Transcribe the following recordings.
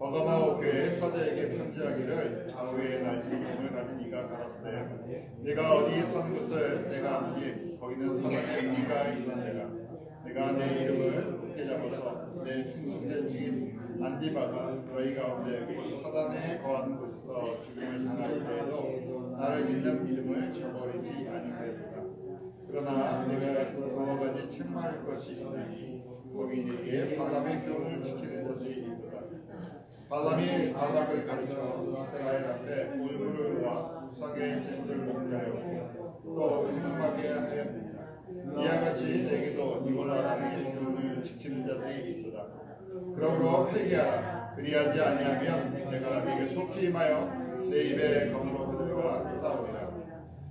버가모 교회 사도에게 편지하기를 좌우의 날씨몸을 가진 이가 가라사대 내가 어디 사는 것을 내가 아노니 거기는 사단의 문가 있는 데라. 내가 내 이름을 굳게 잡아서 내 충성된 증인 안디바가 너희 가운데 곧 사단에 거하는 곳에서 죽음을 당할 때에도 나를 믿는 믿음을 저버리지 아니하였다. 그러나 내가 그와 같이 책망할 것이 있나니 거기 내게 발람의 교훈을 지키는 자들이 있도다. 발람이 발락을 가르쳐 이스라엘 앞에 울무르와 우상의 제물을 먹게 하였고 또 행음하게 하였느니라. 이와 같이 내게도 니골라당의 교훈을 지키는 자들이 있도다. 그러므로 회개하라. 그리하지 아니하면 내가 네게 속히 임하여 내 입에 검으로 그들과 싸우리라.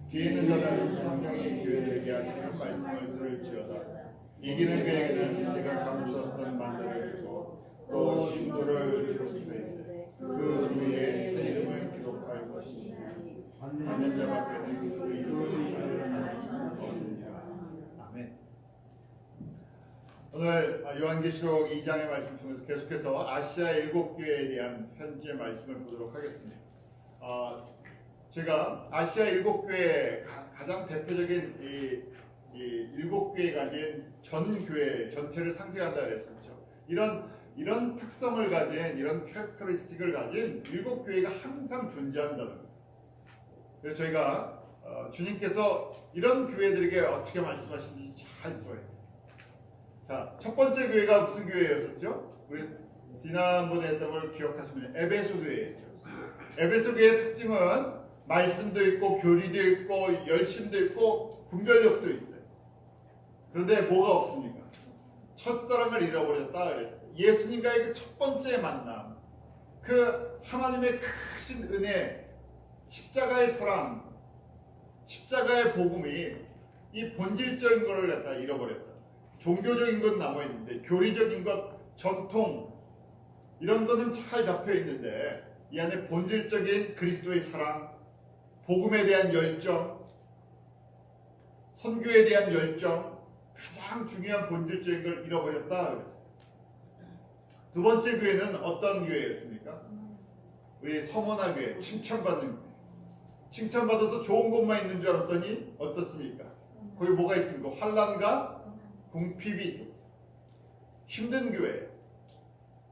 뒤에 있는 자는 성령이 교회들에게 하시는 말씀을 들을지어다. 이기는 그에게는 내가 감추었던 만대를 주고 또 힘도를 주었으되 그 위에 새 이름을 기록할 것이니 받는 자 밖에는 그 이름을 알을 사람이 없느니라. 아멘. 오늘 요한계시록 2장의 말씀 통해서 계속해서 아시아 7교회에 대한 편지의 말씀을 보도록 하겠습니다. 제가 아시아 7교회 가장 대표적인 이 7교회가 가진 전 교회 전체를 상징한다 그랬었죠. 이런 특성을 가진 이런 캐릭터리스틱을 가진 7교회가 항상 존재한다는 거예요. 그래서 저희가 주님께서 이런 교회들에게 어떻게 말씀하시는지 잘 들어야 돼요. 자, 첫 번째 교회가 무슨 교회였었죠? 우리 지난번에 했던 걸 기억하시면 에베소 교회였죠. 에베소 교회의 특징은 말씀도 있고 교리도 있고 열심도 있고 분별력도 있어요. 그런데 뭐가 없습니까? 첫사랑을 잃어버렸다 그랬어요. 예수님과의 그 첫 번째 만남, 그 하나님의 크신 은혜, 십자가의 사랑, 십자가의 복음이 이 본질적인 것을 갖다 잃어버렸다. 종교적인 건 남아있는데 교리적인 것, 전통 이런 거는 잘 잡혀있는데 이 안에 본질적인 그리스도의 사랑, 복음에 대한 열정, 선교에 대한 열정, 가장 중요한 본질적인 걸 잃어버렸다 그랬어요. 두 번째 교회는 어떤 교회였습니까? 우리 서머나 교회, 칭찬받는 교회. 칭찬받아서 좋은 것만 있는 줄 알았더니 어떻습니까? 거기 뭐가 있습니까? 환난과 궁핍이 있었어요. 힘든 교회.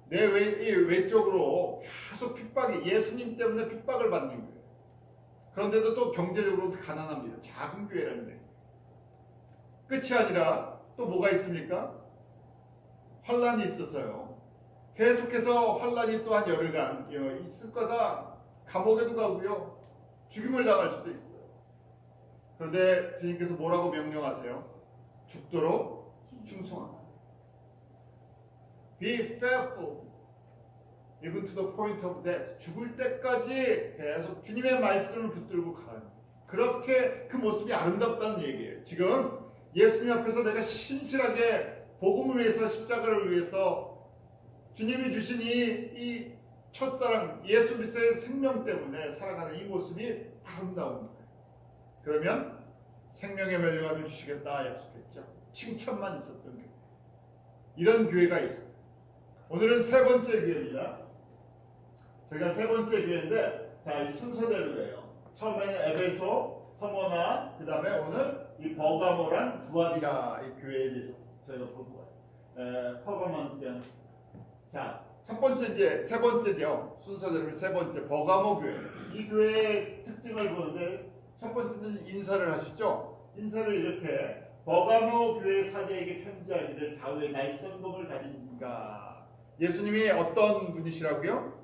내 외적으로 계속 핍박이, 예수님 때문에 핍박을 받는 교회. 그런데도 또 경제적으로 가난합니다. 작은 교회라는 데. 끝이 아니라 또 뭐가 있습니까? 환난이 있어서요. 계속해서 환난이 또한 열흘간 있을 거다. 감옥에도 가고요. 죽임을 당할 수도 있어요. 그런데 주님께서 뭐라고 명령하세요? 죽도록 충성하라. Be faithful even to the point of death. 죽을 때까지 계속 주님의 말씀을 붙들고 가는. 그렇게 그 모습이 아름답다는 얘기예요. 지금 예수님 앞에서 내가 신실하게 복음을 위해서, 십자가를 위해서 주님이 주신 이 첫사랑 예수 그리스도의 생명 때문에 살아가는 이 모습이 아름다운 거예요. 그러면 생명의 멸류관을 주시겠다 약속했죠. 칭찬만 있었던 교회. 이런 교회가 있어요. 오늘은 세 번째 교회입니다. 저희가 세 번째 교회인데, 자, 이 순서대로 해요. 처음에는 에베소, 서머나, 그 다음에 오늘 이 버가모란 두아디라 이 교회에 대해서 저희가 볼 거예요. 퍼거먼스는, 자, 첫 번째 이제 세 번째죠. 순서대로 세 번째 버가모 교회. 이 교회의 특징을 보는데 첫 번째는 인사를 하시죠. 인사를 이렇게 버가모 교회 사제에게 편지하기를 좌우의 날선검을 가진 이가. 예수님이 어떤 분이시라고요?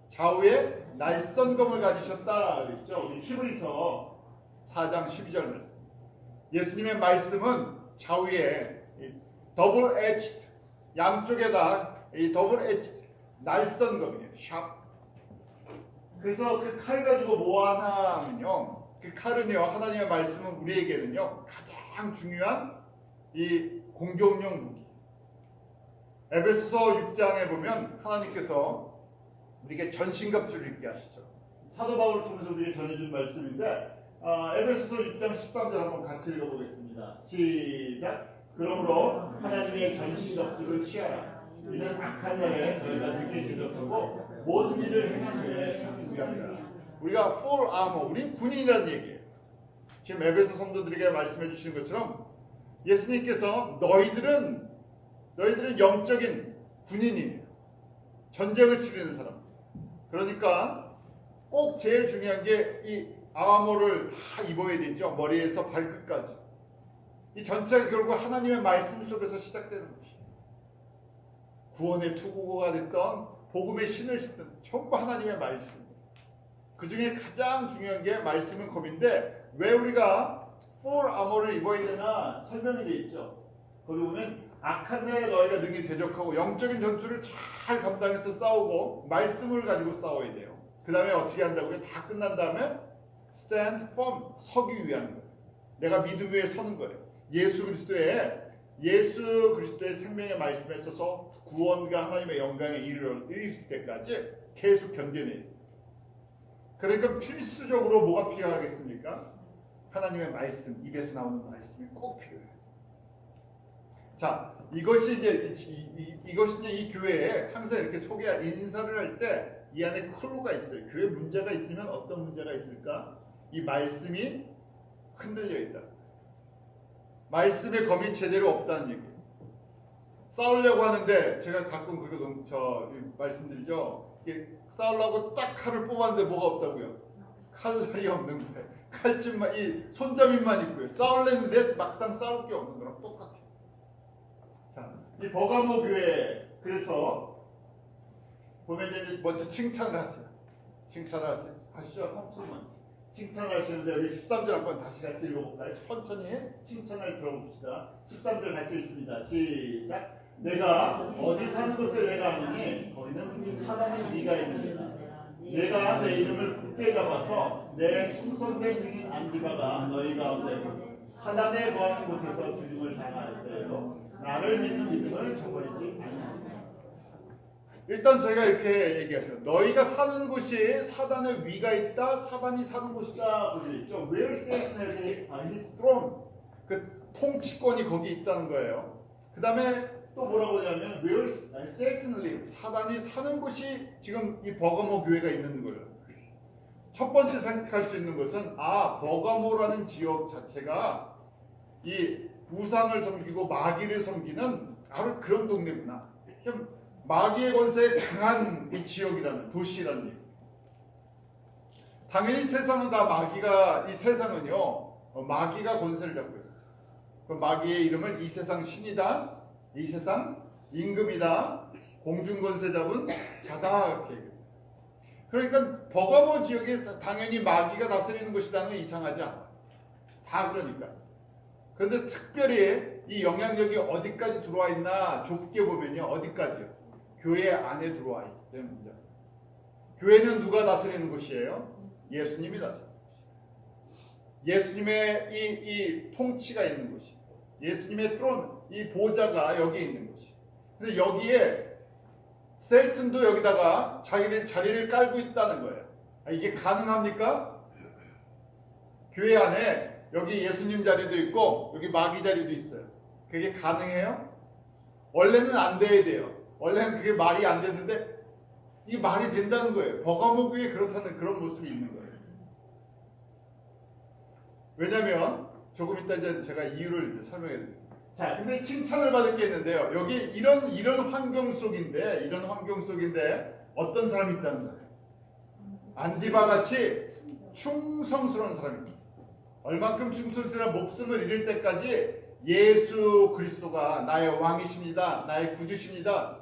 좌우의 날선검을 가지셨다 그랬죠. 우리 히브리서 4장 12절 말씀. 예수님의 말씀은 좌우에 더블 에치드, 양쪽에다 이 더블 에치드 날선검이에요. 샵. 그래서 그 칼 가지고 뭐 하나 하면요, 그 칼은요, 하나님의 말씀은 우리에게는요 가장 중요한 이 공격용 무기. 에베소서 6장에 보면 하나님께서 우리에게 전신갑주를 입게 하시죠. 사도 바울을 통해서 우리에게 전해준 말씀인데, 에베소서 6장 13절 한번 같이 읽어보겠습니다. 시작. 그러므로 하나님의 전신갑주를 취하라. 이는 악한 날에 너희가 늦게 기적하고 모든 일을 행한 후에 상승 위함이라. 우리가 full armor, 우린 군인이라는 얘기예요. 지금 에베소 성도들에게 말씀해 주시는 것처럼 예수님께서 너희들은 영적인 군인이에요. 전쟁을 치르는 사람. 그러니까 꼭 제일 중요한 게 이 아모를 다 입어야 되죠. 머리에서 발끝까지. 이 전체가 결국 하나님의 말씀 속에서 시작되는 것이에요. 구원의 투구가 됐던 복음의 신을 싣던 전부 하나님의 말씀. 그 중에 가장 중요한 게 말씀은 검인데 왜 우리가 full armor를 입어야 되나 설명이 되어 있죠. 거기 보면 악한 날에 너희가 능히 대적하고 영적인 전투를 잘 감당해서 싸우고 말씀을 가지고 싸워야 돼요. 그 다음에 어떻게 한다고요? 다 끝난 다음에 stand firm, 서기 위한 거예요. 내가 믿음 위에 서는 거예요. 예수 그리스도의 생명의 말씀에 있어서 구원과 하나님의 영광에 이르실 때까지 계속 견뎌내요. 그러니까 필수적으로 뭐가 필요하겠습니까? 하나님의 말씀, 입에서 나오는 말씀이 꼭 필요해요. 자, 이것이 이제 이 교회에 항상 이렇게 인사를 할 때 이 안에 클로가 있어요. 교회 문제가 있으면 어떤 문제가 있을까? 이 말씀이 흔들려 있다. 말씀의 검이 제대로 없다는 얘기예요. 싸우려고 하는데 제가 가끔 그렇게 말씀드리죠. 싸우려고 딱 칼을 뽑았는데 뭐가 없다고요? 칼날이 없는 거예요. 칼집만 이 손잡이만 있고요. 싸우려는데 막상 싸울 게 없는 거랑 똑같아요. 자, 이 버가모 교회 그래서 보면 이제 먼저 칭찬을 하세요. 하시죠. 칭찬을 하시는데 우리 13절 한번 다시 같이 읽어볼까요? 천천히 칭찬을 들어봅시다. 13절 같이 읽습니다. 시작. 내가 어디 사는 것을 내가 아느니 거기는 사단의 위가 있느니라. 내가 내 이름을 굳게 잡아서 내 충성된 증인 안디바가 너희 가운데 사단에 거하는 곳에서 죽임을 당할 때에도 나를 믿는 믿음을 저버리지 아니하리라. 일단 제가 이렇게 얘기했어요. 너희가 사는 곳이 사단의 위가 있다. 사단이 사는 곳이다. 그러죠 있죠. Where Satan has his throne. 그 통치권이 거기 있다는 거예요. 그 다음에 또 뭐라고 하냐면 Where Satan lives. 사단이 사는 곳이 지금 이 버가모 교회가 있는 거예요. 첫 번째 생각할 수 있는 것은 버가모라는 지역 자체가 이 우상을 섬기고 마귀를 섬기는 바로 그런 동네구나. 마귀의 권세에 강한 이 지역이라는 도시라는 얘기. 당연히 세상은 다 마귀가 이 세상은요 마귀가 권세를 잡고 있어요. 그 마귀의 이름을 이 세상 신이다, 이 세상 임금이다, 공중 권세 잡은 자다 이렇게 얘기해요. 그러니까 버가모 지역에 당연히 마귀가 다스리는 것이라는 건 이상하지 않아. 다 그러니까. 그런데 특별히 이 영향력이 어디까지 들어와 있나 좁게 보면요 어디까지요? 교회 안에 들어와 있기 때문입니다. 교회는 누가 다스리는 곳이에요? 예수님이 다스리는 곳이에요. 예수님의 이 통치가 있는 곳이, 예수님의 트론, 이 보좌가 여기에 있는 곳이. 근데 여기에 세이튼도 여기다가 자리를 깔고 있다는 거예요. 이게 가능합니까? 교회 안에 여기 예수님 자리도 있고 여기 마귀 자리도 있어요. 그게 가능해요? 원래는 안 돼야 돼요. 원래는 그게 말이 안 됐는데 이 말이 된다는 거예요. 버가모 교회에 그렇다는 그런 모습이 있는 거예요. 왜냐하면 조금 이따 이제 제가 이유를 설명해 드릴게요. 자, 근데 칭찬을 받을 게 있는데요. 여기 이런 환경 속인데 어떤 사람이 있다는 거예요. 안디바 같이 충성스러운 사람이 있어요. 얼만큼 충성스러운 목숨을 잃을 때까지 예수 그리스도가 나의 왕이십니다. 나의 구주십니다.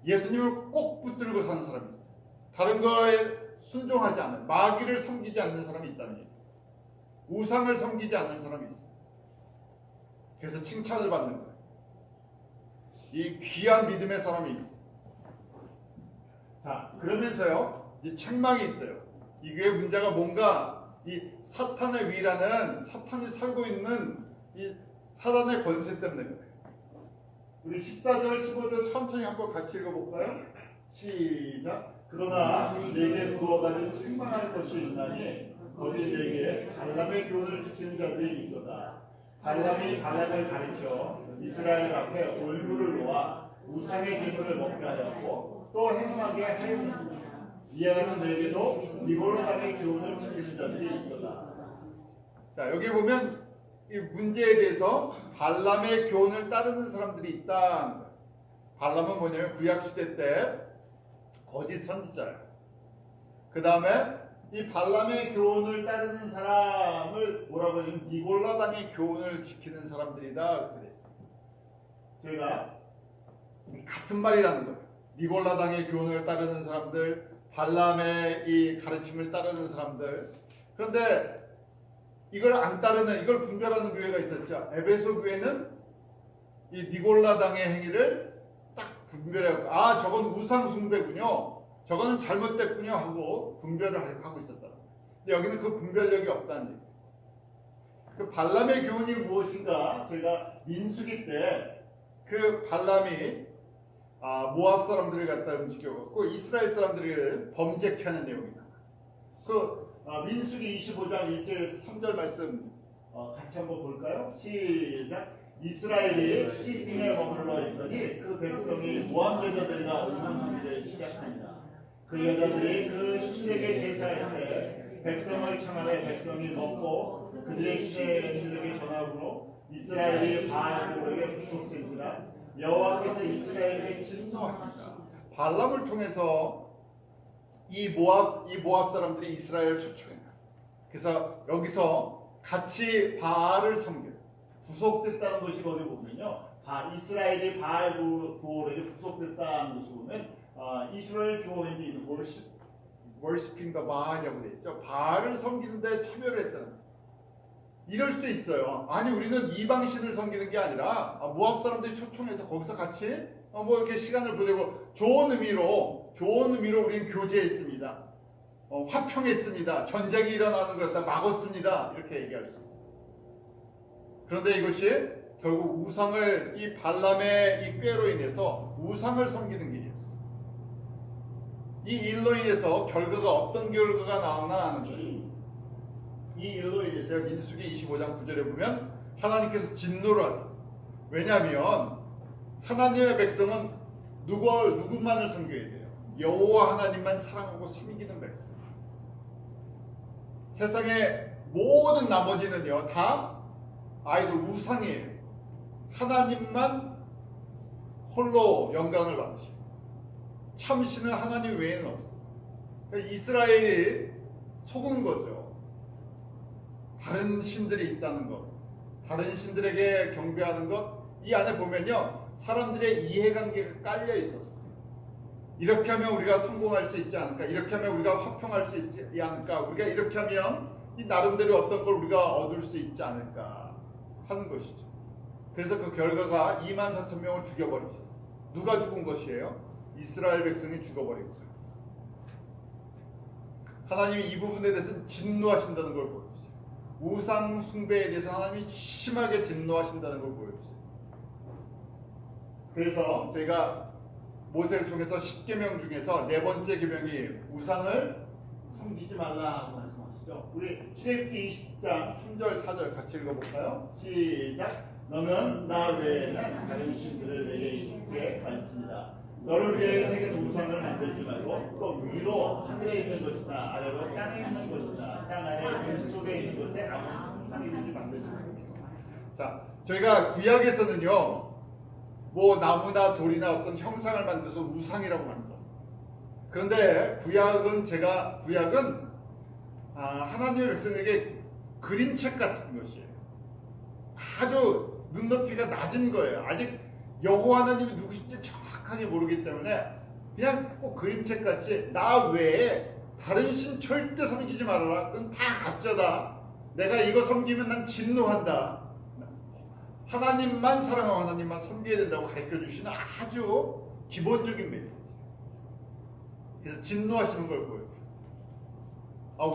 예수님을 꼭 붙들고 사는 사람이 있어요. 다른 거에 순종하지 않는, 마귀를 섬기지 않는 사람이 있다는 얘기예요. 우상을 섬기지 않는 사람이 있어요. 그래서 칭찬을 받는 거예요. 이 귀한 믿음의 사람이 있어요. 자, 그러면서요, 이 책망이 있어요. 이 교회 문제가 뭔가 이 사탄의 위라는 사탄이 살고 있는 이 사단의 권세 때문에 그래요. 우리 14절, 15절 천천히 한번 같이 읽어볼까요? 시작. 그러나 내게 두어가는 책망할 것이 있나니 거기 내게 발람의 교훈을 지키는 자들이 있도다. 발람이 발락을 가르쳐 이스라엘 앞에 올무를 놓아 우상의 기물을 먹게 하였고 또 행함한 행하게 하였느니라. 이와 같이 너에게도 니골라당의 교훈을 지키는 자들이 있도다. 자, 여기 보면 이 문제에 대해서 발람의 교훈을 따르는 사람들이 있다. 발람은 뭐냐면 구약시대 때 거짓 선지자예요. 그 다음에 이 발람의 교훈을 따르는 사람을 뭐라고 하냐면 니골라당의 교훈을 지키는 사람들이다. 그렇게 되어 있습니다. 저희가 같은 말이라는 거예요. 니골라당의 교훈을 따르는 사람들, 발람의 이 가르침을 따르는 사람들. 그런데 이걸 안 따르는, 이걸 분별하는 교회가 있었죠. 에베소 교회는 이 니골라당의 행위를 딱 분별하고, 아, 저건 우상 숭배군요. 저거는 잘못됐군요 하고 분별을 하고 있었다. 근데 여기는 그 분별력이 없다는 얘기예요. 그 발람의 교훈이 무엇인가? 제가 민수기 때 그 발람이 모압 사람들을 갖다 움직여갖고 이스라엘 사람들을 범죄케 하는 내용이다. 그 민수기 25장 1절 3절 말씀 같이 한번 볼까요? 시작. 이스라엘이 시딤에 머물러 있더니 그 백성이 모압 여자들과 음란하기를 시작합니다. 그 여자들이 그 신에게 제사할 때 백성을 청하되 백성이 먹고 그들의 신에게 전하므로 이스라엘이 바알에게 구속된지라. 여호와께서 이스라엘에게 진노하십니다. 발람을 통해서 이 모압 사람들이 이스라엘을 초청해요. 그래서 여기서 같이 바알을 섬겨요. 구속됐다는 것이 거기 보면요. 이스라엘이 바알 구호에게 구속됐다는 것이 보면 이스라엘 주어인데 있는 worshiping the Baal이라고 되어 있죠. 바알을 섬기는데 참여를 했다는 거예요. 이럴 수도 있어요. 아니 우리는 이방신을 섬기는 게 아니라 모압 사람들이 초청해서 거기서 같이 뭐 이렇게 시간을 보내고 좋은 의미로 우리는 교제했습니다. 화평했습니다. 전쟁이 일어나는 걸 갖다 막았습니다. 이렇게 얘기할 수 있어요. 그런데 이것이 결국 우상을 이 발람의 이 꾀로 인해서 우상을 섬기는 길이었어요. 이 일로 인해서 결과가 어떤 결과가 나오나 하는 거예요. 이 일로 인해서 민수기 25장 9절에 보면 하나님께서 진노를 하세요. 왜냐하면 하나님의 백성은 누구만을 섬겨야 돼요? 여호와 하나님만 사랑하고 섬기는 백성. 세상의 모든 나머지는요 다 아이돌 우상이에요. 하나님만 홀로 영광을 받으시고 참신은 하나님 외에는 없어요. 그러니까 이스라엘이 속은 거죠. 다른 신들이 있다는 것, 다른 신들에게 경배하는 것, 이 안에 보면요 사람들의 이해관계가 깔려 있어서 이렇게 하면 우리가 성공할 수 있지 않을까, 이렇게 하면 우리가 화평할 수 있지 않을까, 우리가 이렇게 하면 이 나름대로 어떤 걸 우리가 얻을 수 있지 않을까 하는 것이죠. 그래서 그 결과가 24,000명을 죽여버리셨어요. 누가 죽은 것이에요? 이스라엘 백성이 죽어버린 거예요. 하나님이 이 부분에 대해서는 진노하신다는 걸 보여주세요. 우상 숭배에 대해서 하나님이 심하게 진노하신다는 걸 보여주세요. 그래서 저희가 모세를 통해서 10계명 중에서 네 번째 계명이 우상을 섬기지 말라고 말씀하시죠. 우리 출애굽기 20장 3절 4절 같이 읽어볼까요? 시작. 너는 나 외에는 다른 신들을 내게 있게 갈지니라. 너를 위해 새긴 우상을 만들지 말고 또 위로 하늘에 있는 것이나 아래로 땅에 있는 것이나 땅 아래 물 속에 있는 것에 아무 이상이 있는지 만들지 말고. 자, 저희가 구약에서는요 뭐 나무나 돌이나 어떤 형상을 만들어서 우상이라고 만들었어요. 그런데 구약은 하나님의 백성에게 그림책 같은 것이에요. 아주 눈높이가 낮은 거예요. 아직 여호와 하나님이 누구신지 정확하게 모르기 때문에 그냥 꼭 그림책 같이 나 외에 다른 신 절대 섬기지 말아라. 그건 다 가짜다. 내가 이거 섬기면 난 진노한다. 하나님만 사랑하고 하나님만 섬겨야 된다고 가르쳐 주시는 아주 기본적인 메시지. 그래서 진노하시는 걸 보여주셨어요.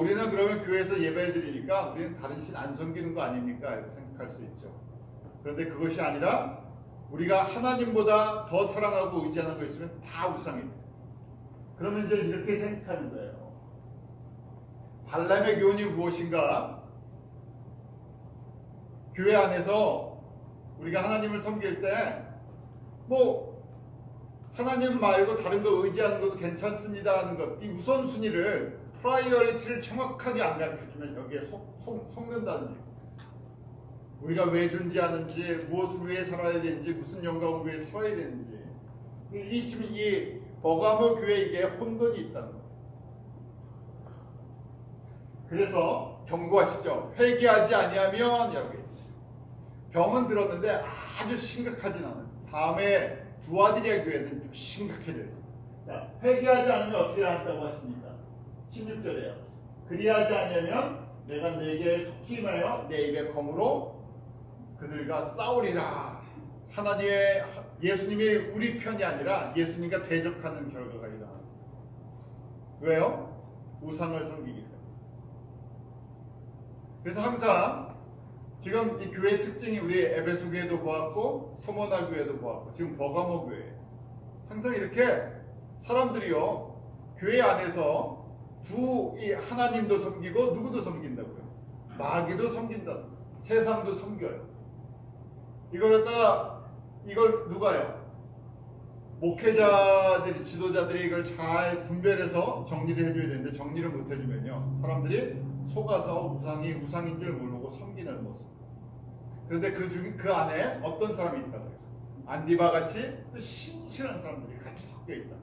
우리는 그러면 교회에서 예배를 드리니까 우리는 다른 신 안 섬기는 거 아닙니까? 이렇게 생각할 수 있죠. 그런데 그것이 아니라 우리가 하나님보다 더 사랑하고 의지하는 거 있으면 다 우상이에요. 그러면 이제 이렇게 생각하는 거예요. 발람의 교훈이 무엇인가? 교회 안에서 우리가 하나님을 섬길 때 뭐 하나님 말고 다른 거 의지하는 것도 괜찮습니다 하는 것, 이 우선순위를 프라이어리티를 정확하게 안 가르쳐주면 여기에 속는다는 얘기. 우리가 왜 존재하는지, 무엇을 위해 살아야 되는지, 무슨 영광을 위해 살아야 되는지, 지금 이 버가모 교회에 이게 혼돈이 있다는 거예요. 그래서 경고하시죠. 회개하지 아니하면 이라고 했지. 병은 들었는데 아주 심각하진 않아요. 다음에 두아디리아 교회는 좀 심각해져 있어요. 자, 회개하지 않으면 어떻게 한다고 하십니까? 16절에요. 그리하지 아니하면 내가 내게 속히 임하여 내 입의 검으로 그들과 싸우리라. 하나님의 예수님이 우리 편이 아니라 예수님과 대적하는 결과가 일어나요. 왜요? 우상을 섬기기 때문에. 그래서 항상 지금 이 교회의 특징이 우리 에베소 교회도 보았고 서머나 교회도 보았고 지금 버가모 교회, 항상 이렇게 사람들이요 교회 안에서 이 하나님도 섬기고 누구도 섬긴다고요. 마귀도 섬긴다. 세상도 섬겨요. 이걸 누가요? 목회자들이, 지도자들이 이걸 잘 분별해서 정리를 해줘야 되는데 정리를 못 해주면요 사람들이 속아서 우상인 줄 모르고 섬기는 모습. 그런데 그 안에 어떤 사람이 있다고요? 안디바 같이 또 신실한 사람들이 같이 섞여 있다.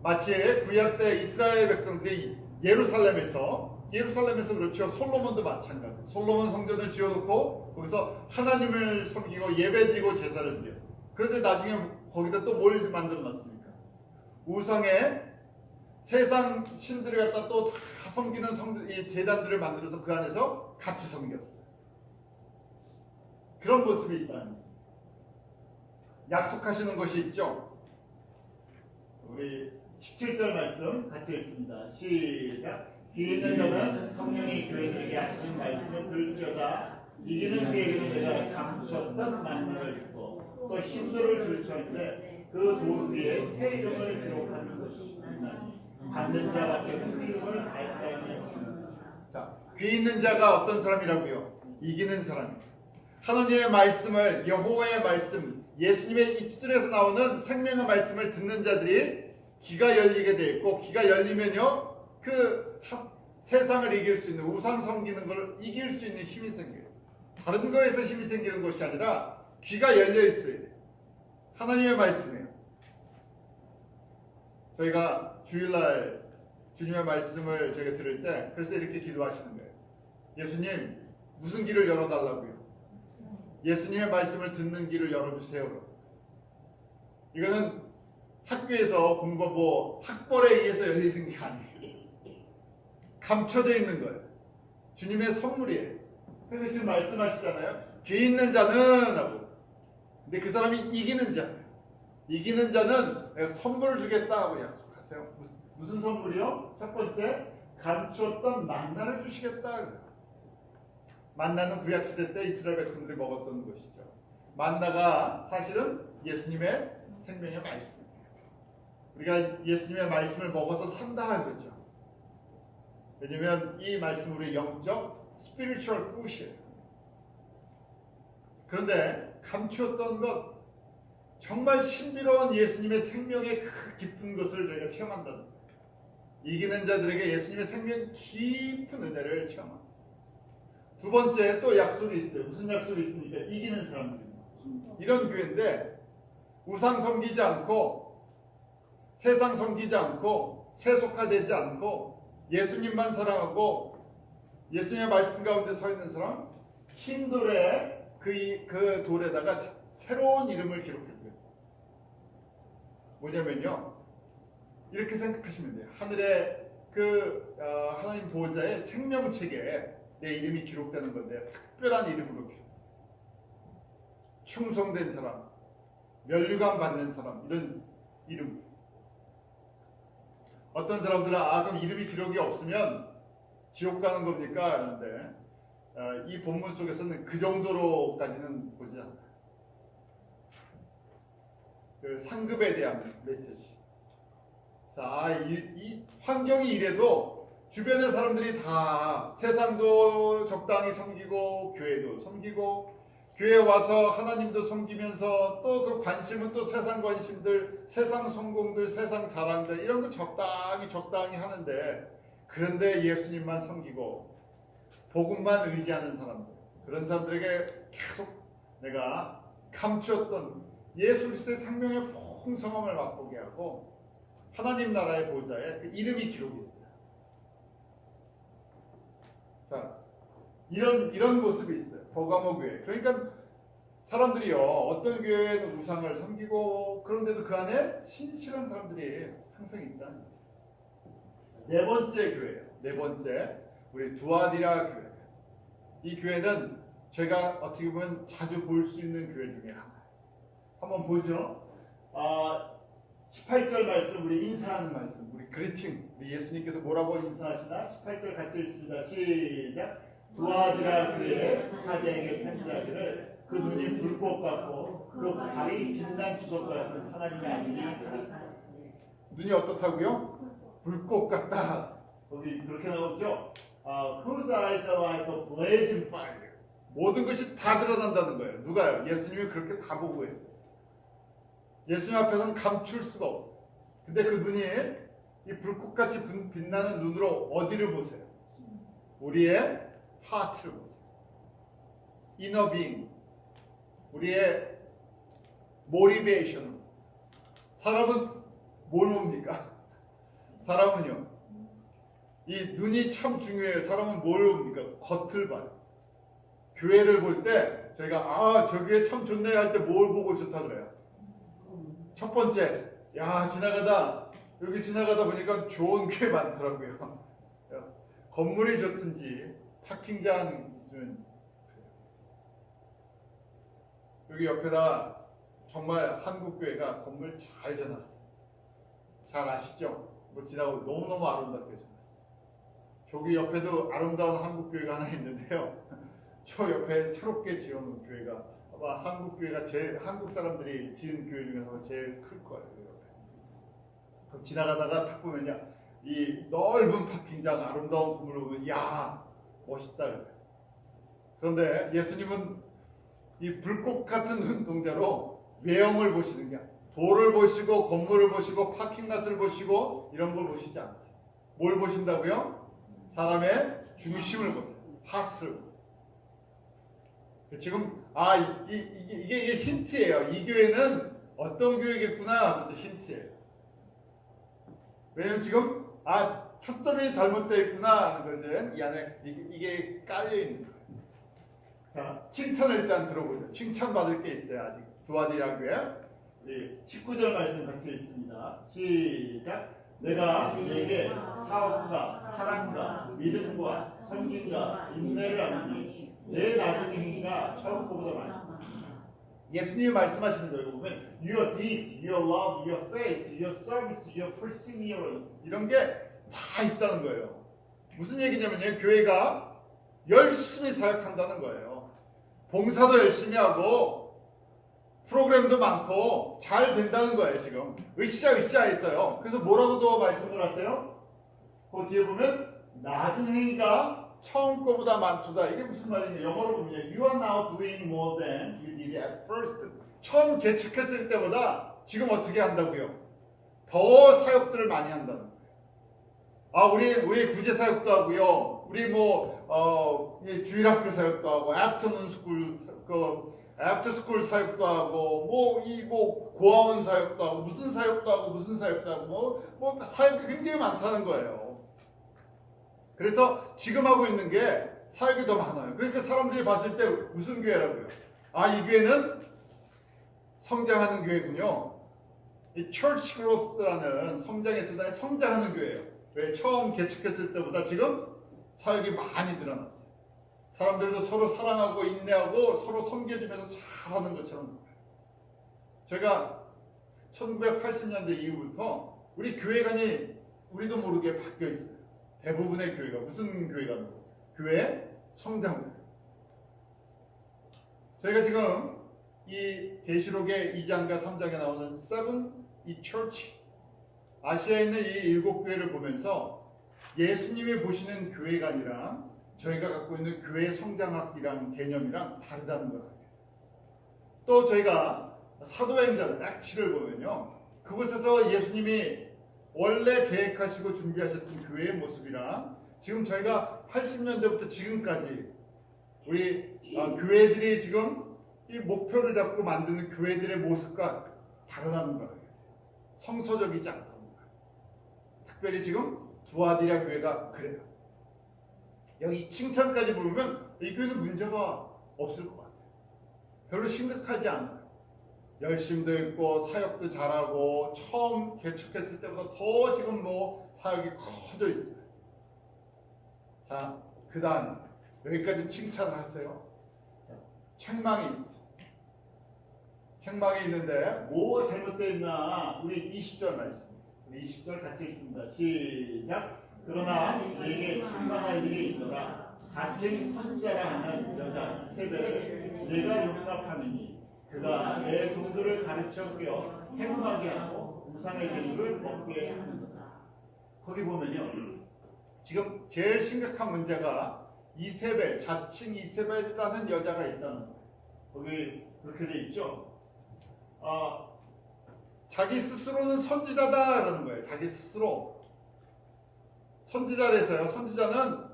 마치 구약 때 이스라엘 백성들이 예루살렘에서 그렇죠. 솔로몬도 마찬가지. 솔로몬 성전을 지어놓고 거기서 하나님을 섬기고 예배드리고 제사를 드렸어요. 그런데 나중에 거기다 또 뭘 만들어놨습니까? 우상의 세상 신들을 갖다 또 다 섬기는 제단들을 만들어서 그 안에서 같이 섬겼어요. 그런 모습이 있다니. 약속하시는 것이 있죠. 우리 17절 말씀 같이 읽습니다. 시작. 귀 있는 자는 성령이 교회들에게 하신 말씀을 들을지어다. 이기는 그에게는 내가 감추었던 만나를 주고 또 힘들을 줄 터인데 그 돌 위에 새 이름을 기록하는 것이 있나니 받는 자밖에는 그 이름을 알 사람이 없느니라. 자, 귀 있는 자가 어떤 사람이라고요? 이기는 사람입니다. 하나님의 말씀을, 여호와의 말씀, 예수님의 입술에서 나오는 생명의 말씀을 듣는 자들이 귀가 열리게 돼 있고, 귀가 열리면요 그 세상을 이길 수 있는, 우상 섬기는 걸 이길 수 있는 힘이 생겨요. 다른 거에서 힘이 생기는 것이 아니라 귀가 열려 있어야 돼요. 하나님의 말씀이에요. 저희가 주일날 주님의 말씀을 저희가 들을 때 그래서 이렇게 기도하시는 거예요. 예수님, 무슨 길을 열어달라고요? 예수님의 말씀을 듣는 길을 열어주세요. 이거는 학교에서 공부하고 학벌에 의해서 열리는 게 아니에요. 감춰져 있는 거예요. 주님의 선물이에요. 그래서 지금 말씀하시잖아요. 귀 있는 자는 하고. 근데 그 사람이 이기는 자예요. 이기는 자는 내가 선물을 주겠다 하고 약속하세요. 무슨 선물이요? 첫 번째, 감추었던 만나를 주시겠다. 만나는 구약시대 때 이스라엘 백성들이 먹었던 것이죠. 만나가 사실은 예수님의 생명의 말씀이에요. 우리가 예수님의 말씀을 먹어서 산다 그러죠. 왜냐하면 이 말씀으로 영적 spiritual food이에요. 그런데 감추었던 것, 정말 신비로운 예수님의 생명의 깊은 것을 저희가 체험한다는 거예요. 이기는 자들에게 예수님의 생명 깊은 은혜를 체험합니다. 두 번째 또 약속이 있어요. 무슨 약속이 있습니까? 이기는 사람들입니다. 이런 교회인데 우상 섬기지 않고 세상 섬기지 않고 세속화되지 않고 예수님만 사랑하고 예수님의 말씀 가운데 서 있는 사람, 흰 돌에 그 돌에다가 새로운 이름을 기록했어요. 뭐냐면요, 이렇게 생각하시면 돼요. 하늘의 하나님 보호자의 생명책에 내 이름이 기록되는 건데, 특별한 이름으로 충성된 사람, 면류관 받는 사람, 이런 이름. 어떤 사람들은 그럼 이름이 기록이 없으면 지옥 가는 겁니까? 하는데 이 본문 속에서는 그 정도로까지는 보지 않아요. 그 상급에 대한 메시지. 자, 이 환경이 이래도 주변의 사람들이 다 세상도 적당히 섬기고 교회도 섬기고 교회 와서 하나님도 섬기면서 또 그 관심은 또 세상 관심들, 세상 성공들, 세상 자랑들 이런 거 적당히 하는데, 그런데 예수님만 섬기고 복음만 의지하는 사람들, 그런 사람들에게 계속 내가 감추었던 예수 그리스도의 생명의 풍성함을 맛보게 하고 하나님 나라의 보좌에 그 이름이 기록이 됩니다. 자, 이런 모습이 있어요. 버가모 교회. 그러니까 사람들이요, 어떤 교회는 우상을 섬기고 그런데도 그 안에 신실한 사람들이 항상 있다는 거예요. 네 번째 교회예요. 네 번째, 우리 두아디라 교회. 이 교회는 제가 어떻게 보면 자주 볼 수 있는 교회 중에 하나예요. 한번 보죠. 18절 말씀, 우리 인사하는 말씀, 우리 그리팅, 우리 예수님께서 뭐라고 인사하시나? 18절 같이 읽습니다. 시작. 두아디라 교회의 사제에게 편지하기를 그 눈이 불꽃 같고 그 발이 빛난 주석 같은 하나님의 아들이 가르쳤다. 눈이 어떻다고요? 불꽃 같다. 거기 그렇게 나오죠. Whose eyes are like a blazing fire. 모든 것이 다 드러난다는 거예요. 누가요? 예수님이 그렇게 다 보고 있어요. 예수님 앞에서는 감출 수가 없어요. 근데 그 눈이 이 불꽃같이 빛나는 눈으로 어디를 보세요? 우리의 하트를 보세요. inner being, 우리의 motivation. 사람은 뭘 봅니까? 사람은요, 이 눈이 참 중요해요. 사람은 뭘 봅니까? 겉을 봐요. 교회를 볼 때 저희가 저 교회 참 좋네 할 때 뭘 보고 좋다 그래요? 첫 번째, 여기 지나가다 보니까 좋은 교회 많더라고요. 건물이 좋든지 파킹장 있으면 여기 옆에다 정말 한국 교회가 건물 잘 져놨어요. 잘 아시죠? 뭐 지나고 너무너무 아름답게 져놨어요. 저기 옆에도 아름다운 한국 교회가 하나 있는데요. 저 옆에 새롭게 지어놓은 교회가 아마 한국 교회가 한국 사람들이 지은 교회 중에서 제일 클 거예요. 옆에. 지나가다가 딱 보면요, 이 넓은 파킹장, 아름다운 건물을 보면 야, 멋있다 그래요. 그런데 예수님은 이 불꽃 같은 눈동자로 외형을 보시는 게 아니에요. 돌을 보시고 건물을 보시고 파킹랏을 보시고 이런 걸 보시지 않으세요. 뭘 보신다고요? 사람의 중심을 보세요. 하트를 보세요. 지금 이게 힌트예요. 이 교회는 어떤 교회겠구나. 힌트예요. 왜냐면 지금 초점이 잘못되어 있구나 하는 거죠. 이 안에 이게 깔려 있는 거예요. 자, 칭찬을 일단 들어보죠. 칭찬 받을 게 있어요. 아직 두아디라 교회. 19절 말씀 같이 읽습니다. 시작. 내가 네게 사업과 사랑과 믿음과 섬김과 인내를 아느니 내 나중의 행위가 처음 것보다 많다. 예수님이 말씀하시는 거예요. 보면 your deeds, your love, your faith, your service, your perseverance 이런 게 다 있다는 거예요. 무슨 얘기냐면요, 교회가 열심히 사역한다는 거예요. 봉사도 열심히 하고 프로그램도 많고 잘 된다는 거예요. 지금 으쌰 했어요. 그래서 뭐라고도 말씀을 하세요? 그 뒤에 보면 나중 행위가 처음 거보다 많도다. 이게 무슨 말이냐? 영어로 보면 You are now doing more than you did at first. 처음 개척했을 때보다 지금 어떻게 한다고요? 더 사역들을 많이 한다는 거예요. 우리 구제 사역도 하고요. 우리 주일학교 사역도 하고 애프터눈 스쿨 애프터 스쿨 사역도 하고 고아원 사역도 하고 무슨 사역도 하고 사역이 굉장히 많다는 거예요. 그래서 지금 하고 있는 게 사역이 더 많아요. 그러니까 사람들이 봤을 때 무슨 교회라고요? 이 교회는 성장하는 교회군요. 이 church growth라는 성장하는 교회예요. 왜? 처음 개척했을 때보다 지금 사역이 많이 늘어났어요. 사람들도 서로 사랑하고 인내하고 서로 섬겨주면서 잘하는 것처럼. 제가 1980년대 이후부터 우리 교회관이 우리도 모르게 바뀌어 있어요. 대부분의 교회가 무슨 교회가 교회 성장을. 저희가 지금 이 계시록의 2장과 3장에 나오는 이 church 아시아에 있는 이 7교회를 보면서 예수님이 보시는 교회관이랑 저희가 갖고 있는 교회 성장학이랑 개념이랑 다르다는 걸 알게 돼요. 또 저희가 사도행전 액치를 보면요, 그곳에서 예수님이 원래 계획하시고 준비하셨던 교회의 모습이랑 지금 저희가 80년대부터 지금까지 우리 교회들이 지금 이 목표를 잡고 만드는 교회들의 모습과 다르다는 거예요. 성서적이지 않다는 거예요. 특별히 지금 두아디라 교회가 그래요. 여기 칭찬까지 부르면 이 교회는 문제가 없을 것 같아요. 별로 심각하지 않아요. 열심도 있고 사역도 잘하고 처음 개척했을 때보다 더 지금 뭐 사역이 커져 있어요. 자, 그 다음에 여기까지 칭찬을 하세요. 자, 책망이 있어. 책망이 있는데 뭐가 잘못되어 있나? 우리 20절 말씀. 우리 20절 같이 읽습니다. 시작. 그러나 내게 책망할 일이 있노라. 자칭 선지자라 하는 여자 이세벨을 내가 용납하느니 그가 내 종들을 가르쳐 깨어 행음하게 하고 우상의 재물을 먹게 하는도다. 거기 보면요, 지금 제일 심각한 문제가 이세벨, 자칭 이세벨이라는 여자가 있다는 거예요. 거기 그렇게 돼 있죠. 자기 스스로는 선지자다라는 거예요. 자기 스스로 선지자래서요. 선지자는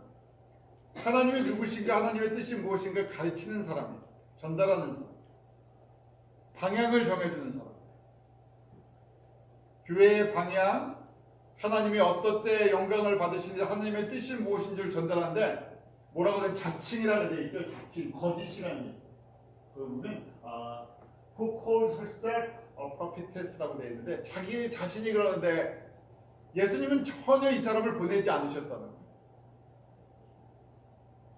하나님이 누구신가, 하나님의 뜻이 무엇인가 가르치는 사람이에요. 전달하는 사람, 방향을 정해주는 사람. 교회의 방향, 하나님이 어떤 때 영광을 받으시는지, 하나님의 뜻이 무엇인지를 전달하는데 뭐라고 하면 자칭이라고 되어 있죠. 자칭, 거짓이라는 얘기. 그러면 who calls herself a prophetess라고 되어 있는데 자기 자신이 그러는데 예수님은 전혀 이 사람을 보내지 않으셨다는 거예요.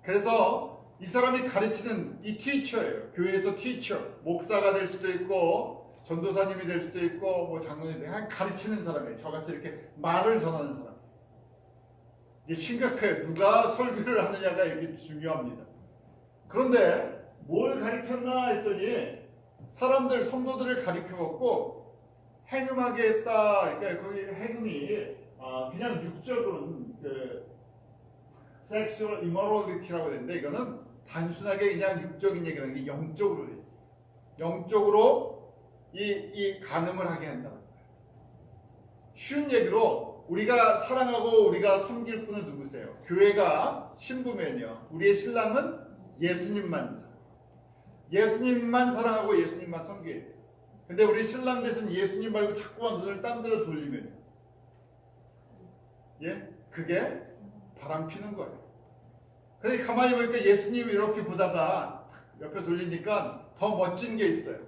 그래서 이 사람이 가르치는 이 티처예요. 교회에서 티처, 목사가 될 수도 있고 전도사님이 될 수도 있고 뭐 장로님이 될 가르치는 사람이에요. 저같이 이렇게 말을 전하는 사람. 이게 심각해요. 누가 설교를 하느냐가 이게 중요합니다. 그런데 뭘 가르쳤나 했더니 사람들, 성도들을 가르쳐갖고 행음하게 했다. 그러니까 거기 행음이 그냥 육적으로는 그 섹슈얼 이모럴리티라고 되는데 이거는 단순하게 그냥 육적인 얘기라는 게 영적으로 이 간음을 하게 한다는 거예요. 쉬운 얘기로 우리가 사랑하고 우리가 섬길 분은 누구세요? 교회가 신부면요, 우리의 신랑은 예수님만 사랑하고 예수님만 섬겨야 돼요. 근데 우리 신랑 대신 예수님 말고 자꾸만 눈을 딴 데로 돌리면 그게 바람피는 거예요. 그래서 가만히 보니까 예수님 이렇게 보다가 옆에 돌리니까 더 멋진 게 있어요.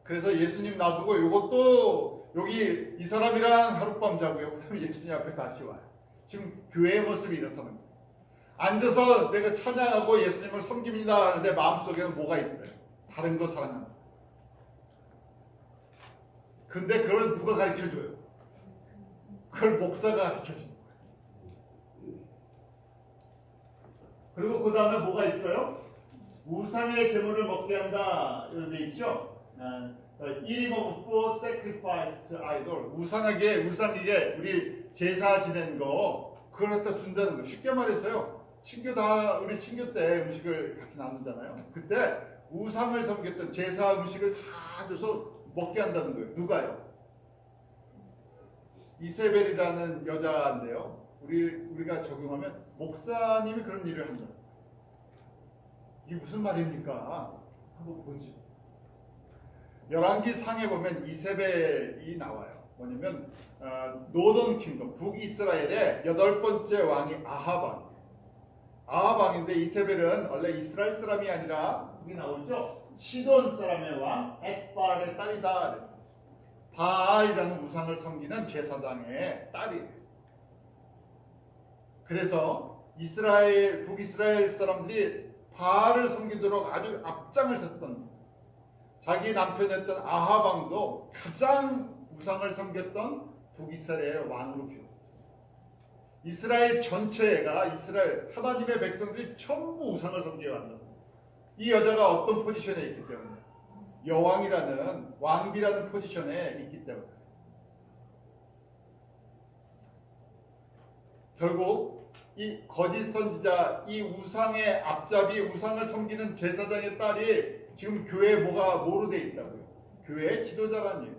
그래서 예수님 놔두고 이것도 여기 이 사람이랑 하룻밤 자고요. 그다음에 예수님 앞에 다시 와요. 지금 교회의 모습이 이렇다는 거예요. 앉아서 내가 찬양하고 예수님을 섬깁니다 하는데 마음속에는 뭐가 있어요? 다른 거 사랑한다. 근데 그걸 누가 가르쳐줘요? 그걸 목사가 가르쳐주는 거예요. 그리고 그 다음에 뭐가 있어요? 우상의 제물을 먹게 한다 이런 데 있죠. Eating of food sacrificed to idol. 우상에게 우리 제사 지낸 거 그걸 갖다 준다는 거. 쉽게 말해서요, 우리 친교 때 음식을 같이 나누잖아요. 그때 우상을 섬겼던 제사 음식을 다 줘서 먹게 한다는 거예요. 누가요? 이세벨이라는 여자인데요. 우리가 적용하면 목사님이 그런 일을 한다. 이게 무슨 말입니까? 한번 보죠. 열왕기 상에 보면 이세벨이 나와요. 뭐냐면 노던 킹덤, 북이스라엘의 8번째 왕이 아하방인데 이세벨은 원래 이스라엘 사람이 아니라 여기 나오죠. 시돈 사람의 왕 엑발의 딸이다 그랬어요. 바알이라는 우상을 섬기는 제사장의 딸이에요. 그래서 북이스라엘 사람들이 바알을 섬기도록 아주 앞장을 섰던, 자기 남편이었던 아하방도 가장 우상을 섬겼던 북이스라엘의 왕으로 기록됐어요. 이스라엘 전체가 하나님의 백성들이 전부 우상을 섬겨왔다는 거예요. 이 여자가 어떤 포지션에 있기 때문에, 여왕이라는 왕비라는 포지션에 있기 때문에 결국 이 거짓 선지자, 이 우상의 앞잡이, 우상을 섬기는 제사장의 딸이 지금 교회 뭐로 돼 있다고요? 교회 지도자라는 얘기.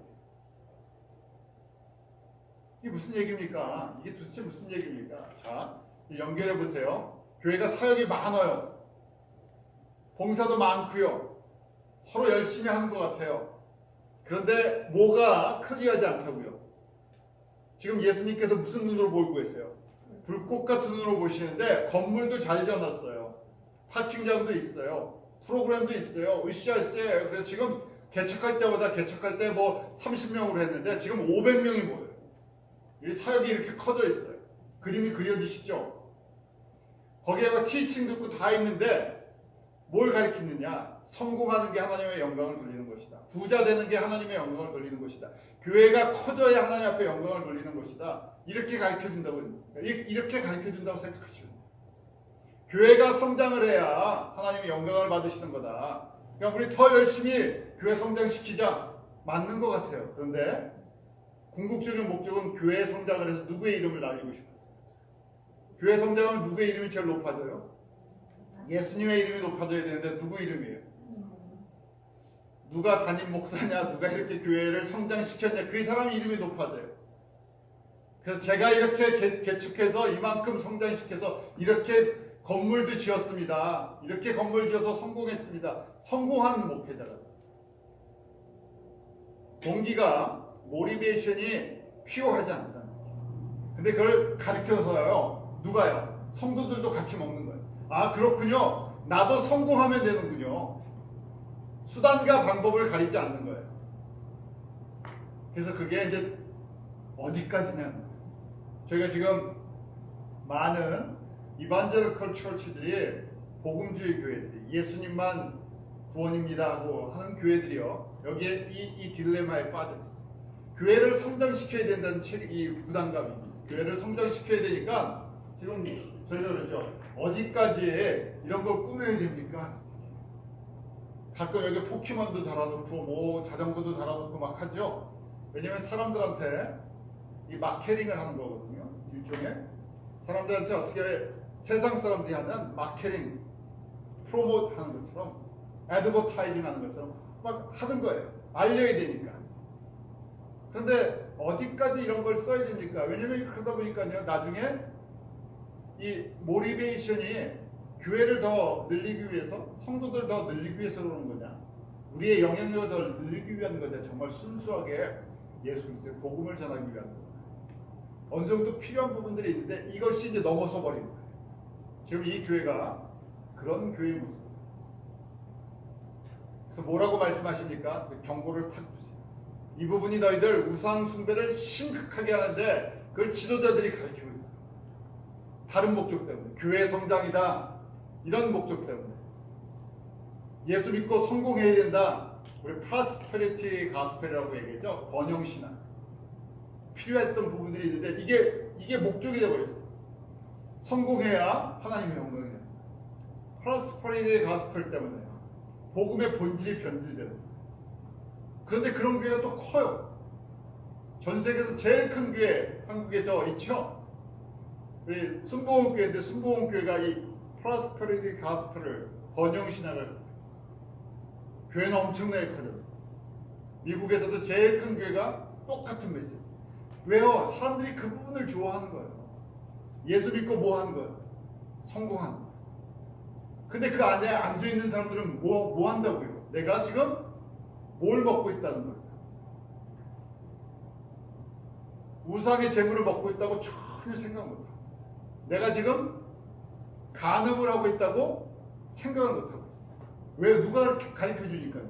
이게 무슨 얘기입니까? 이게 도대체 무슨 얘기입니까? 자, 연결해 보세요. 교회가 사역이 많아요. 봉사도 많고요. 서로 열심히 하는 것 같아요. 그런데 뭐가 클리어하지 않다고요? 지금 예수님께서 무슨 눈으로 보고 계세요? 불꽃 같은 눈으로 보시는데 건물도 잘 지어놨어요. 파킹장도 있어요. 프로그램도 있어요. 으쌰으쌰해요. 그래서 지금 개척할 때 뭐 30명으로 했는데 지금 500명이 모여요. 이 사역이 이렇게 커져 있어요. 그림이 그려지시죠? 거기에 티칭도 있고 다 있는데 뭘 가리키느냐? 성공하는 게 하나님의 영광을 돌리는 것이다. 부자 되는 게 하나님의 영광을 돌리는 것이다. 교회가 커져야 하나님 앞에 영광을 돌리는 것이다. 이렇게 가르쳐준다고 생각하시면 돼요. 교회가 성장을 해야 하나님의 영광을 받으시는 거다. 그러니까 우리 더 열심히 교회 성장시키자. 맞는 것 같아요. 그런데 궁극적인 목적은 교회 성장을 해서 누구의 이름을 날리고 싶어요? 교회 성장은 누구의 이름이 제일 높아져요? 예수님의 이름이 높아져야 되는데 누구 이름이에요? 누가 담임 목사냐, 누가 이렇게 교회를 성장시켰냐, 그 사람 이름이 높아져요. 그래서 제가 이렇게 개축해서 이만큼 성장시켜서 이렇게 건물도 지었습니다. 이렇게 건물 지어서 성공했습니다. 성공한 목회자가. 동기가 모티베이션이 필요하지 않잖아요. 근데 그걸 가르쳐서요. 누가요? 성도들도 같이 먹는 거예요. 아, 그렇군요. 나도 성공하면 되는군요. 수단과 방법을 가리지 않는 거예요. 그래서 그게 이제 어디까지냐는 거예요. 저희가 지금 많은 이반젤리컬 처치들이 복음주의 교회들이 예수님만 구원입니다 하고 하는 교회들이요. 여기에 이 딜레마에 빠져 있어요. 교회를 성장시켜야 된다는 이 부담감이 있어요. 교회를 성장시켜야 되니까 지금 저희가 그러죠. 어디까지 이런 걸 꾸며야 됩니까? 가끔 여기 포켓몬도 달아놓고 뭐 자전거도 달아놓고 막 하죠. 왜냐면 사람들한테 이 마케팅을 하는 거거든요. 일종의 사람들한테 어떻게 세상 사람들이 하는 마케팅, 프로모트 하는 것처럼 애드버타이징 하는 것처럼 막 하는 거예요. 알려야 되니까. 그런데 어디까지 이런 걸 써야 됩니까? 왜냐면 그러다 보니까요. 나중에 이 모티베이션이 교회를 더 늘리기 위해서, 성도들을 더 늘리기 위해서 그러는 거냐, 우리의 영향력을 더 늘리기 위한 거냐, 정말 순수하게 예수 그리스도의 복음을 전하기 위한 거냐. 어느 정도 필요한 부분들이 있는데 이것이 이제 넘어서 버린 거예요. 지금 이 교회가 그런 교회의 모습입니다. 그래서 뭐라고 말씀하십니까? 경고를 탁 주세요. 이 부분이 너희들 우상 숭배를 심각하게 하는데 그걸 지도자들이 가르치고 있다. 다른 목적 때문에, 교회 성장이다, 이런 목적 때문에 예수 믿고 성공해야 된다. 우리 프로스페리티 가스펠이라고 얘기했죠. 번영신앙 필요했던 부분들이 있는데 이게 목적이 되어버렸어요. 성공해야 하나님의 영광이 됩니다. 프로스페리티 가스펠 때문에 복음의 본질이 변질되는 거예요. 그런데 그런 교회가 또 커요. 전 세계에서 제일 큰 교회 한국에서 있죠. 우리 순복음교회인데 순복음교회가 이 프로스페리티 가스펠을 번영신앙을 교회는 엄청나게 커져요. 미국에서도 제일 큰 교회가 똑같은 메시지. 왜요? 사람들이 그 부분을 좋아하는 거예요. 예수 믿고 뭐 하는 거예요? 성공하는 거예요. 근데 그 안에 앉아있는 사람들은 뭐 한다고요? 내가 지금 뭘 먹고 있다는 거예요. 우상의 재물을 먹고 있다고 전혀 생각 못하고 있어요. 내가 지금 간음을 하고 있다고 생각을 못하고 있어요. 왜? 누가 그렇게 가르쳐주니까요.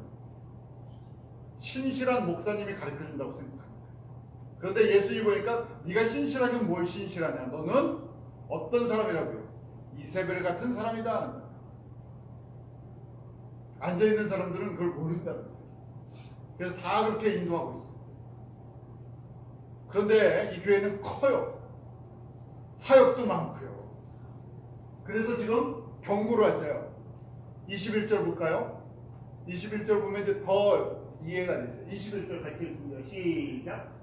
신실한 목사님이 가르쳐준다고 생각합니다. 그런데 예수님 보니까 네가 신실하긴 뭘 신실하냐, 너는 어떤 사람이라고요? 이세벨 같은 사람이다 하는 거예요. 앉아있는 사람들은 그걸 모른다는 거예요. 그래서 다 그렇게 인도하고 있어요. 그런데 이 교회는 커요. 사역도 많고요. 그래서 지금 경고를 하세요. 21절 볼까요? 21절 보면 이제 더 이해가 되세요. 21절 같이 읽습니다. 시작.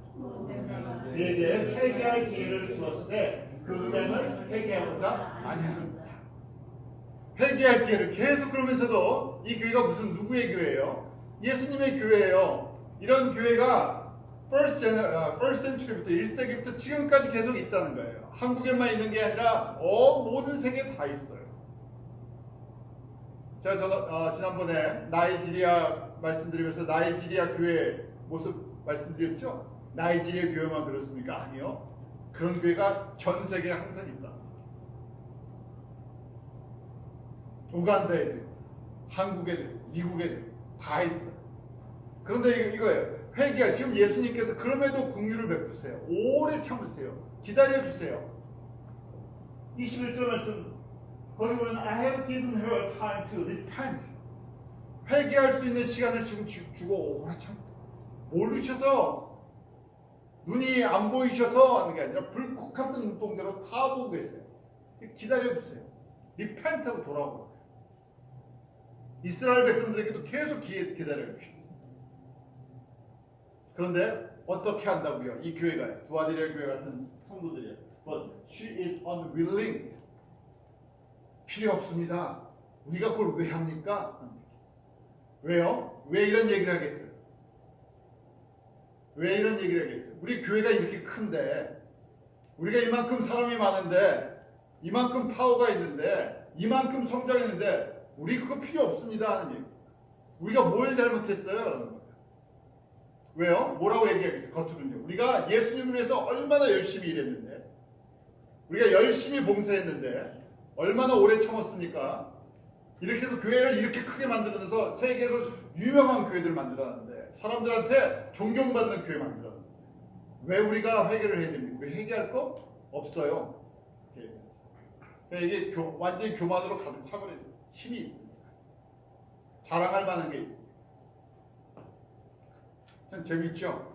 내게 회개할 기회를 주었을 때 그 은행을 회개하고자 아니하는 자. 회개할 기회를 계속. 그러면서도 이 교회가 무슨 누구의 교회예요? 예수님의 교회예요. 이런 교회가 first century부터 1세기부터 지금까지 계속 있다는 거예요. 한국에만 있는 게 아니라 모든 세계에 다 있어요. 제가 지난번에 나이지리아 말씀드리면서 나이지리아 교회 모습 말씀드렸죠? 나이지리아 교회만 그렇습니까? 아니요. 그런 교회가 전 세계에 항상 있다. 우간다에도 있고, 한국에도 있고, 미국에도 있고, 다 있어요. 그런데 이거예요. 회개할, 지금 예수님께서 그럼에도 긍휼을 베푸세요. 오래 참으세요. 기다려주세요. 21절 말씀 거기 보면 I have given her time to repent. 회개할 수 있는 시간을 지금 주고 오래 참고 모르셔서 눈이 안 보이셔서 하는 게 아니라 불꽃 같은 눈동자로 다 보고 계세요. 기다려주세요. 리펜트하고 돌아오고. 이스라엘 백성들에게도 계속 기다려주셨어요. 그런데 어떻게 한다고요? 이 교회가 두아디라 교회 같은 성도들이에요. But she is unwilling. 필요 없습니다. 우리가 그걸 왜 합니까? 왜요? 왜 이런 얘기를 하겠어요? 왜 이런 얘기를 하겠어요? 우리 교회가 이렇게 큰데, 우리가 이만큼 사람이 많은데, 이만큼 파워가 있는데, 이만큼 성장했는데 우리 그거 필요 없습니다 하는 얘기. 우리가 뭘 잘못했어요? 라는 거예요. 왜요? 뭐라고 얘기하겠어요? 겉으로는요. 우리가 예수님을 위해서 얼마나 열심히 일했는데, 우리가 열심히 봉사했는데 얼마나 오래 참았습니까? 이렇게 해서 교회를 이렇게 크게 만들어서 세계에서 유명한 교회들을 만들어놨는데, 사람들한테 존경받는 교회 만들어놨는데 왜 우리가 회개를 해야 됩니까? 왜 회개할 거 없어요. 이게 완전히 교만으로 가득 차버려요. 힘이 있습니다. 자랑할 만한 게 있습니다. 참 재밌죠?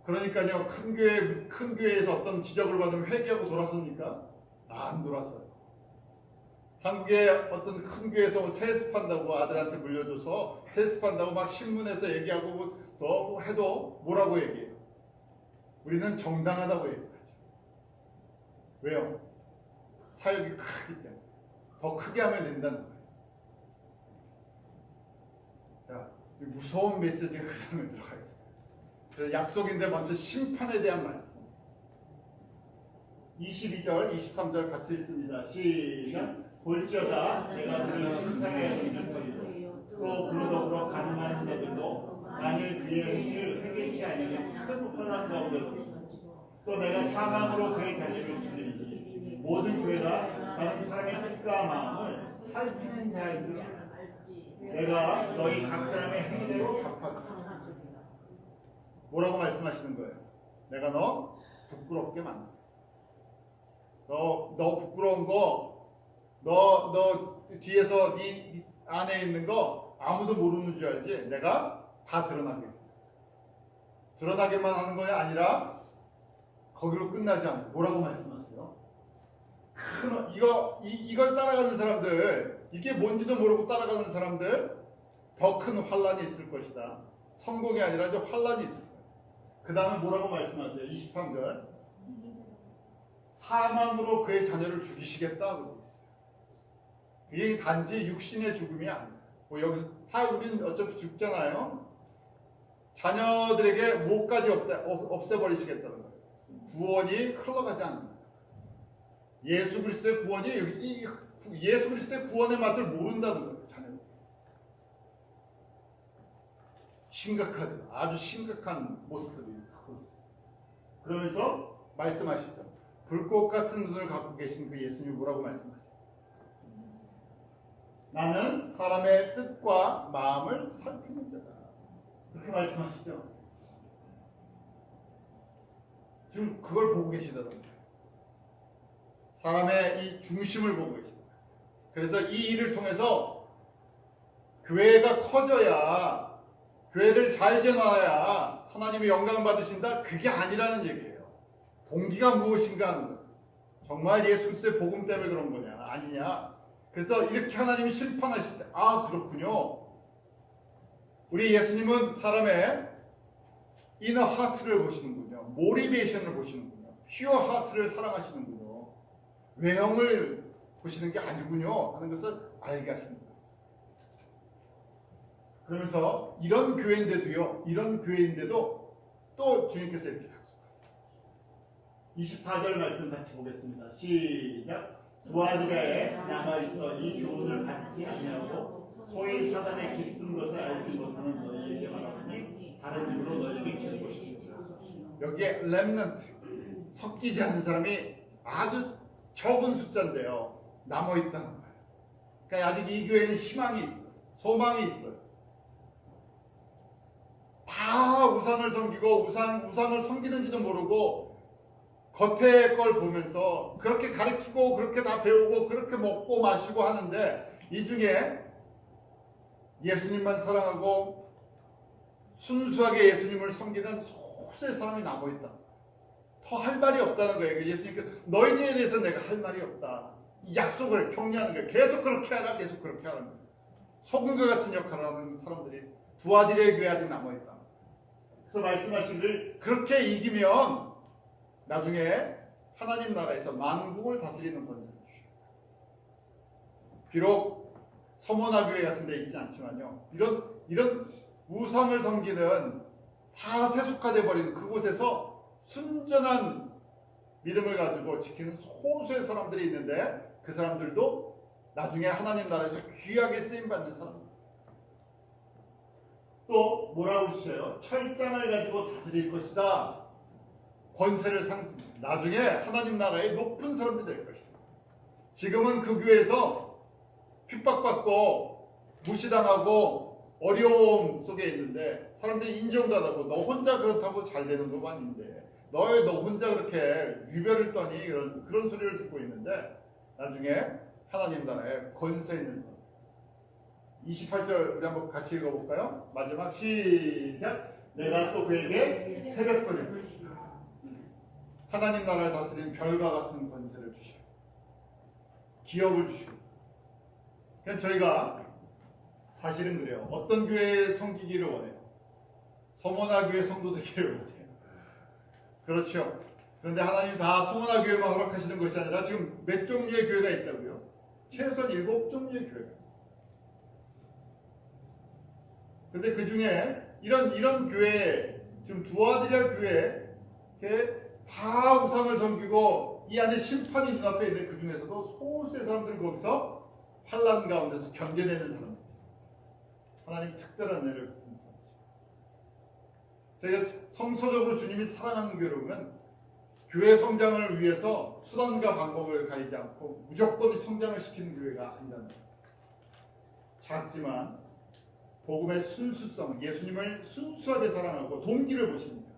그러니까요, 큰 교회에서 어떤 지적을 받으면 회개하고 돌아섭니까? 안 돌아서요. 한국의 어떤 큰 교회에서 세습한다고 아들한테 물려줘서 세습한다고 막 신문에서 얘기하고 더 해도 뭐라고 얘기해요? 우리는 정당하다고 얘기하죠. 왜요? 사역이 크기 때문에. 더 크게 하면 된다는 거예요. 자, 무서운 메시지가 그 다음에 들어가 있어요. 그래서 약속인데 먼저 심판에 대한 말씀. 22절, 23절 같이 읽습니다. 시작. 볼지어다 내가 그를 심상에 던질 또 그로 더불어 가늠한 자들도 만일 그의 행위를 회개치 아니하면 큰 혼란 가운데 또 내가 사망으로 그의 자녀를 죽이리니 모든 교회가 다른 사람의 뜻과 마음을 살피는 자이니라. 내가 너희 각 사람의 행위대로 갚아주리라. 뭐라고 말씀하시는 거예요? 내가 너 부끄럽게 만들어. 너 부끄러운 거, 너 뒤에서 네 안에 있는 거 아무도 모르는 줄 알지? 내가 다 드러나게만 하는 거야 아니라 거기로 끝나지 않고 뭐라고 말씀하세요? 이걸 따라가는 사람들, 이게 뭔지도 모르고 따라가는 사람들 더 큰 환란이 있을 것이다. 성공이 아니라 이제 환란이 있을 거예요. 그 다음에 뭐라고 말씀하세요? 23절. 사망으로 그의 자녀를 죽이시겠다 그러고 있어요. 이게 단지 육신의 죽음이 아니에요. 여기서 우리는 어차피 죽잖아요. 자녀들에게 목까지 없애버리시겠다는 거예요. 구원이 흘러가지 않는다. 예수 그리스도의 구원이 예수 그리스도의 구원의 맛을 모른다는 거예요. 자녀들. 심각하죠. 아주 심각한 모습들이 하고 있어요. 그러면서 말씀하시죠. 불꽃 같은 눈을 갖고 계신 그 예수님이 뭐라고 말씀하세요? 나는 사람의 뜻과 마음을 살피는 자다. 그렇게 말씀하시죠. 지금 그걸 보고 계시다는 거예요. 사람의 이 중심을 보고 계시다. 그래서 이 일을 통해서 교회가 커져야, 교회를 잘 지어놔야 하나님의 영광을 받으신다? 그게 아니라는 얘기예요. 동기가 무엇인가 하는 거예요. 정말 예수 그리스도의 복음 때문에 그런 거냐? 아니냐? 그래서 이렇게 하나님이 심판하실 때, 그렇군요. 우리 예수님은 사람의 이너 하트를 보시는군요. 모티베이션을 보시는군요. 퓨어 하트를 사랑하시는군요. 외형을 보시는 게 아니군요 하는 것을 알게 하십니다. 그러면서 이런 교회인데도요, 이런 교회인데도 또 주님께서 이렇게 약속하세요. 24절 말씀 같이 보겠습니다. 시작. 두아디라에 남아있어 이 교훈을 받지 아니하고 소위 사단의 깊은 것을 알지 못하는 너희에게 말하니 다른 이유로 너희에게 치는 것이다. 여기에 렘넌트, 섞이지 않는 사람이 아주 적은 숫자인데요, 남아있다는 거예요. 그러니까 아직 이 교회는 희망이 있어요. 소망이 있어요. 다 우상을 섬기고 우상을 섬기는지도 모르고 겉에 걸 보면서 그렇게 가르치고 그렇게 다 배우고 그렇게 먹고 마시고 하는데 이 중에 예수님만 사랑하고 순수하게 예수님을 섬기는 소수의 사람이 남아있다. 더 할 말이 없다는 거예요. 예수님께서 너희들에 대해서 내가 할 말이 없다. 약속을 격려하는 거예요. 계속 그렇게 하라, 계속 그렇게 하는 거예요. 소금과 같은 역할을 하는 사람들이 두아디라의 교회에 아직 남아있다. 그래서 말씀하시기를 그렇게 이기면 나중에 하나님 나라에서 만국을 다스리는 권세를 주시겠다. 비록 서머나 교회 같은 데 있지 않지만요, 이런 우상을 섬기는 다 세속화돼 버리는 그곳에서 순전한 믿음을 가지고 지키는 소수의 사람들이 있는데 그 사람들도 나중에 하나님 나라에서 귀하게 쓰임받는 사람들. 또 뭐라고 하셔요? 철장을 가지고 다스릴 것이다. 권세를 상징합니다. 나중에 하나님 나라의 높은 사람들이 될 것이다. 지금은 그 교회에서 핍박받고 무시당하고 어려움 속에 있는데 사람들이 인정도 안 하고 너 혼자 그렇다고 잘 되는 거 아닌데 너 혼자 그렇게 유별을 떠니 그런 소리를 듣고 있는데 나중에 하나님 나라에 권세 있는 사람. 28절 우리 한번 같이 읽어볼까요? 마지막 시작. 내가 또 그에게 새벽거리를 주시다. 하나님 나라를 다스리는 별과 같은 권세를 주시고 기업을 주시고. 그러니까 저희가 사실은 그래요. 어떤 교회에 섬기기를 원해요? 서머나 교회 성도 되기를 원해요. 그렇죠. 그런데 하나님이 다 서머나 교회만 허락하시는 것이 아니라 지금 몇 종류의 교회가 있다고요? 최소한 7종류의 교회가 있어요. 근데 그 중에 이런 교회, 지금 두아디라 교회에 다 우상을 섬기고 이 안에 심판이 눈앞에 있는데 그 중에서도 소수의 사람들이 거기서 환난 가운데서 견뎌내는 사람들이 있어요. 하나님 특별한 은혜를 베푼다. 저희가 성서적으로 주님이 사랑하는 교회로 보면 교회 성장을 위해서 수단과 방법을 가리지 않고 무조건 성장을 시키는 교회가 아니라는 거예요. 작지만 복음의 순수성, 예수님을 순수하게 사랑하고 동기를 보십니다.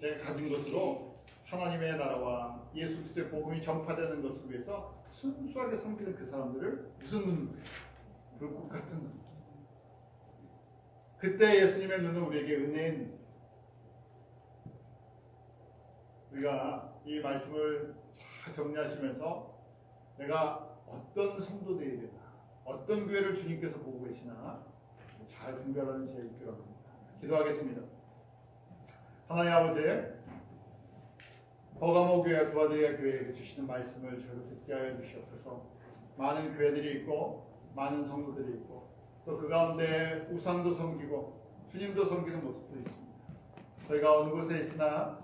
내가 가진 것으로 하나님의 나라와 예수 그리스도의 복음이 전파되는 것을 위해서 순수하게 섬기는 그 사람들을 무슨 눈? 불꽃 같은 눈. 그때 예수님의 눈은 우리에게 은혜인. 우리가 이 말씀을 잘 정리하시면서 내가 어떤 성도 되어야 되나, 어떤 교회를 주님께서 보고 계시나 잘 분별하는 제 있기를 합니다. 기도하겠습니다. 하나님 아버지, 버가모 교회와 두아디라 교회에게 주시는 말씀을 저희로 듣게 하여 주시옵소서. 많은 교회들이 있고 많은 성도들이 있고 또 그 가운데 우상도 섬기고 주님도 섬기는 모습도 있습니다. 저희가 어느 곳에 있으나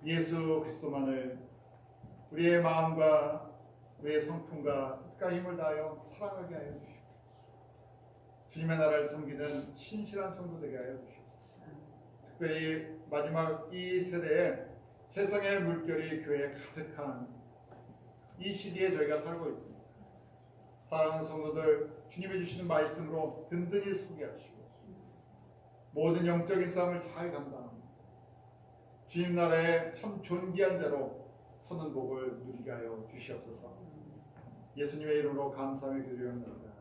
예수 그리스도만을 우리의 마음과 우리의 성품과 뜻과 힘을 다하여 사랑하게 하여 주시옵소서. 주님의 나라를 섬기는 신실한 성도 되게 하여 주시옵소서. 특별히 마지막 이 세대에 세상의 물결이 교회에 가득한 이 시기에 저희가 살고 있습니다. 사랑하는 성도들, 주님이 주시는 말씀으로 든든히 서게 하시고 모든 영적인 싸움을 잘 감당합니다. 주님 나라에 참 존귀한 대로 서는 복을 누리게 하여 주시옵소서. 예수님의 이름으로 감사하며 기도합니다.